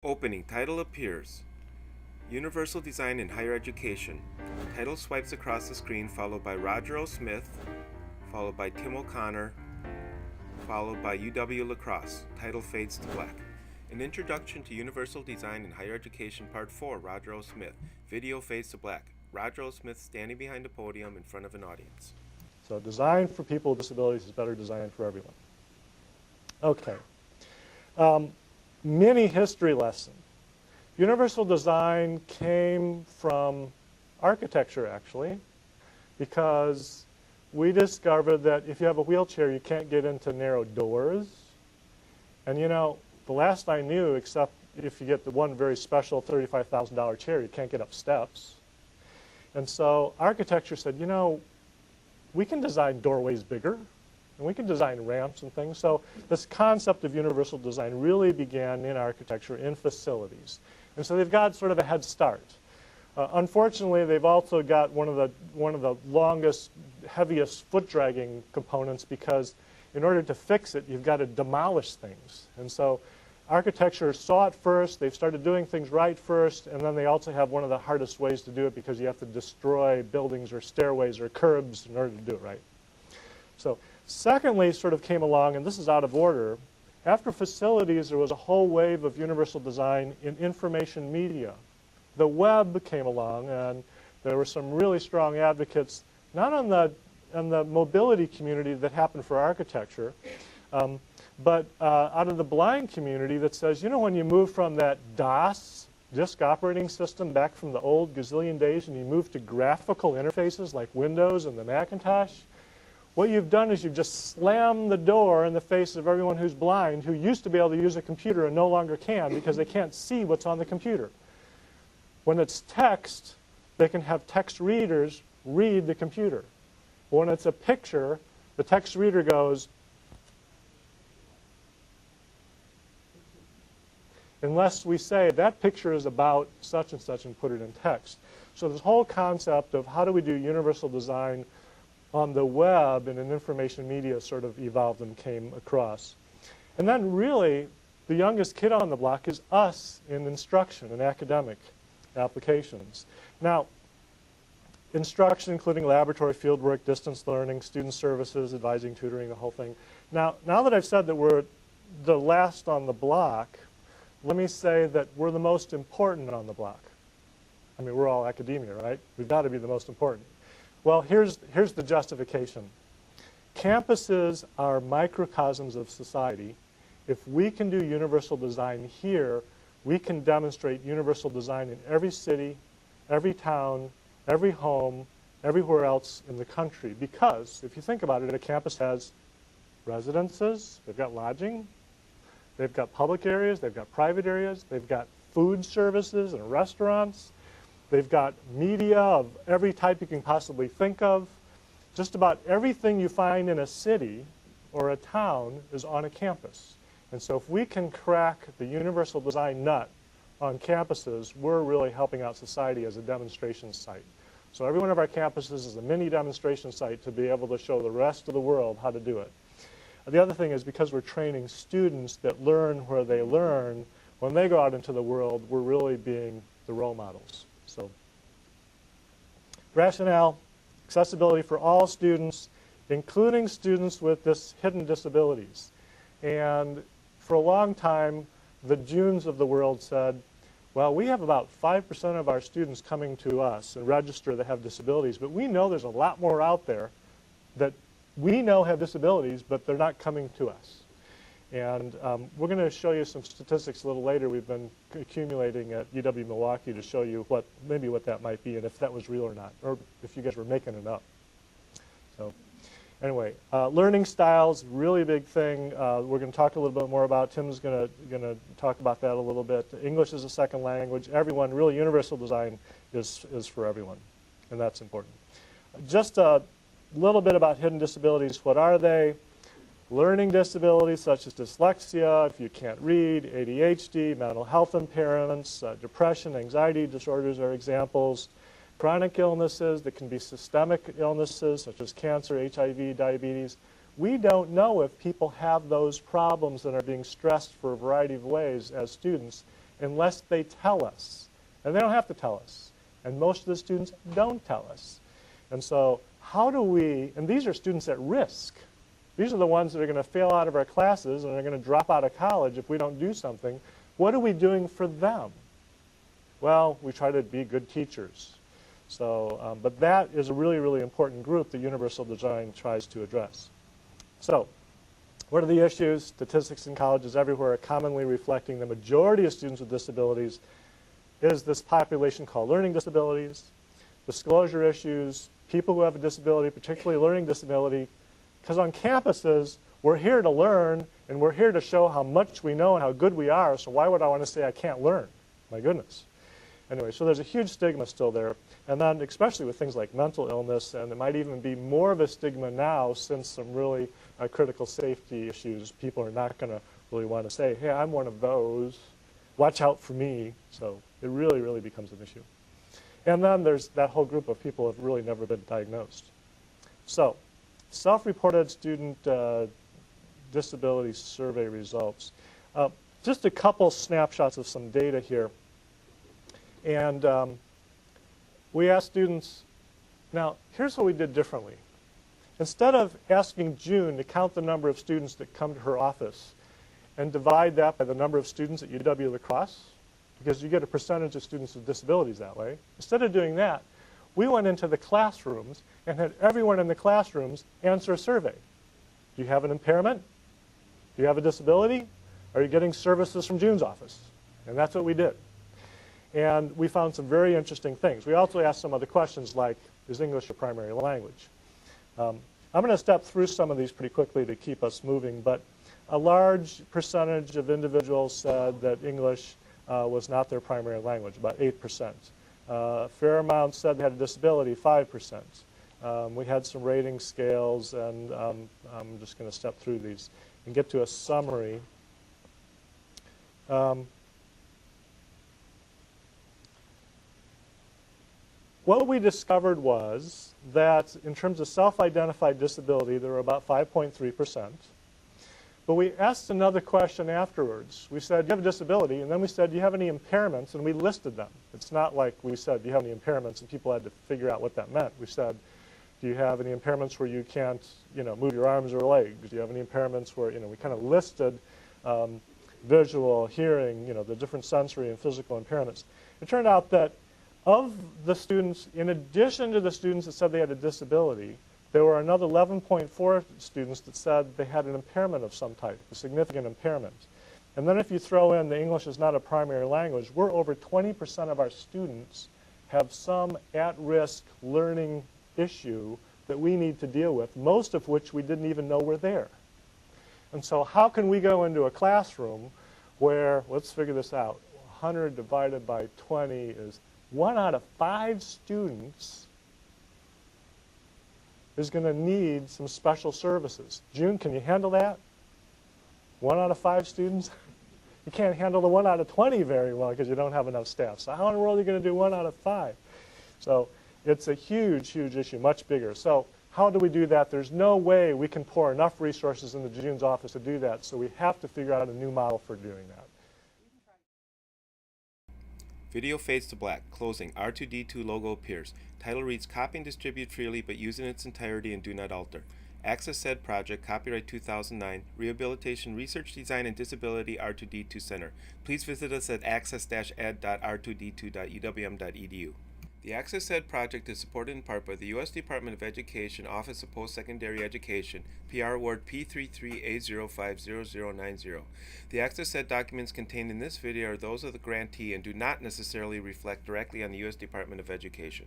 Opening title appears. Universal Design in Higher Education. Title swipes across the screen, followed by Roger O. Smith, followed by Tim O'Connor, followed by UW-LaCrosse. Title fades to black. An Introduction to Universal Design in Higher Education, Part 4, Roger O. Smith. Video fades to black. Roger O. Smith standing behind a podium in front of an audience. So design for people with disabilities is better design for everyone. Okay. Mini history lesson. Universal design came from architecture, actually, because we discovered that if you have a wheelchair, you can't get into narrow doors. And you know, the last I knew, except if you get the one very special $35,000 chair, you can't get up steps. And so architecture said, you know, we can design doorways bigger, and we can design ramps and things. So this concept of universal design really began in architecture, in facilities. And so they've got sort of a head start. Unfortunately, they've also got one of the longest, heaviest foot-dragging components, because in order to fix it, you've got to demolish things. And so architecture saw it first. They've started doing things right first, and then they also have one of the hardest ways to do it, because you have to destroy buildings or stairways or curbs in order to do it right. So secondly sort of came along, and this is out of order. After facilities, there was a whole wave of universal design in information media. The web came along, and there were some really strong advocates, not on the mobility community that happened for architecture, but out of the blind community that says, you know, when you move from that DOS, disk operating system, back from the old gazillion days, and you move to graphical interfaces like Windows and the Macintosh, what you've done is you've just slammed the door in the face of everyone who's blind, who used to be able to use a computer and no longer can because they can't see what's on the computer. When it's text, they can have text readers read the computer. When it's a picture, the text reader goes, unless we say that picture is about such and such and put it in text. So this whole concept of how do we do universal design on the web and in information media sort of evolved and came across. And then really, the youngest kid on the block is us in instruction and academic applications. Now, instruction, including laboratory fieldwork, distance learning, student services, advising, tutoring, the whole thing. Now that I've said that we're the last on the block, let me say that we're the most important on the block. I mean, we're all academia, right? We've got to be the most important. Well, here's the justification. Campuses are microcosms of society. If we can do universal design here, we can demonstrate universal design in every city, every town, every home, everywhere else in the country. Because if you think about it, a campus has residences, they've got lodging, they've got public areas, they've got private areas, they've got food services and restaurants. They've got media of every type you can possibly think of. Just about everything you find in a city or a town is on a campus. And so if we can crack the universal design nut on campuses, we're really helping out society as a demonstration site. So every one of our campuses is a mini demonstration site to be able to show the rest of the world how to do it. The other thing is, because we're training students that learn where they learn, when they go out into the world, we're really being the role models. So, rationale, accessibility for all students, including students with hidden disabilities. And for a long time, the Junes of the world said, well, we have about 5% of our students coming to us and register that have disabilities, but we know there's a lot more out there that we know have disabilities, but they're not coming to us. And we're going to show you some statistics a little later we've been accumulating at UW-Milwaukee to show you maybe what that might be and if that was real or not, or if you guys were making it up. So anyway, learning styles, really big thing. We're going to talk a little bit more about. Tim's going to talk about that a little bit. English is a second language. Everyone, really universal design is for everyone, and that's important. Just a little bit about hidden disabilities. What are they? Learning disabilities such as dyslexia, if you can't read, ADHD, mental health impairments, depression, anxiety disorders are examples. Chronic illnesses that can be systemic illnesses such as cancer, HIV, diabetes. We don't know if people have those problems and are being stressed for a variety of ways as students, unless they tell us. And they don't have to tell us. And most of the students don't tell us. And so how do we, and these are students at risk. These are the ones that are going to fail out of our classes and are going to drop out of college if we don't do something. What are we doing for them? Well, we try to be good teachers. So, but that is a really, really important group that universal design tries to address. So, what are the issues? Statistics in colleges everywhere are commonly reflecting the majority of students with disabilities is this population called learning disabilities. Disclosure issues, people who have a disability, particularly learning disability, because on campuses, we're here to learn, and we're here to show how much we know and how good we are, so why would I want to say I can't learn? My goodness. Anyway, so there's a huge stigma still there. And then especially with things like mental illness, and it might even be more of a stigma now since some really critical safety issues. People are not going to really want to say, hey, I'm one of those. Watch out for me. So it really, really becomes an issue. And then there's that whole group of people who have really never been diagnosed. So self-reported student disability survey results. Just a couple snapshots of some data here. And we asked students, now here's what we did differently. Instead of asking June to count the number of students that come to her office and divide that by the number of students at UW-LaCrosse, because you get a percentage of students with disabilities that way, instead of doing that, we went into the classrooms and had everyone in the classrooms answer a survey. Do you have an impairment? Do you have a disability? Are you getting services from June's office? And that's what we did. And we found some very interesting things. We also asked some other questions like, is English your primary language? I'm going to step through some of these pretty quickly to keep us moving, but a large percentage of individuals said that English was not their primary language, about 8%. A fair amount said they had a disability, 5%. We had some rating scales, and I'm just going to step through these and get to a summary. What we discovered was that in terms of self-identified disability, there were about 5.3%. But we asked another question afterwards. We said, do you have a disability? And then we said, do you have any impairments? And we listed them. It's not like we said, do you have any impairments? And people had to figure out what that meant. We said, do you have any impairments where you can't, move your arms or legs? Do you have any impairments where, we kind of listed visual, hearing, the different sensory and physical impairments. It turned out that of the students, in addition to the students that said they had a disability, there were another 11.4 students that said they had an impairment of some type, a significant impairment. And then if you throw in the English is not a primary language, we're over 20% of our students have some at-risk learning issue that we need to deal with, most of which we didn't even know were there. And so how can we go into a classroom where, let's figure this out, 100 divided by 20 is 1 out of 5 students is going to need some special services. June, can you handle that? 1 out of 5 students? You can't handle the 1 out of 20 very well because you don't have enough staff. So how in the world are you going to do 1 out of 5? So it's a huge, huge issue, much bigger. So how do we do that? There's no way we can pour enough resources into June's office to do that. So we have to figure out a new model for doing that. Video fades to black. Closing. R2D2 logo appears. Title reads, copy and distribute freely, but use in its entirety and do not alter. Access said project, copyright 2009, Rehabilitation Research Design and Disability R2D2 Center. Please visit us at access-ed.r2d2.uwm.edu. The Access Ed project is supported in part by the U.S. Department of Education Office of Post-Secondary Education, PR Award P33A050090. The Access Ed documents contained in this video are those of the grantee and do not necessarily reflect directly on the U.S. Department of Education.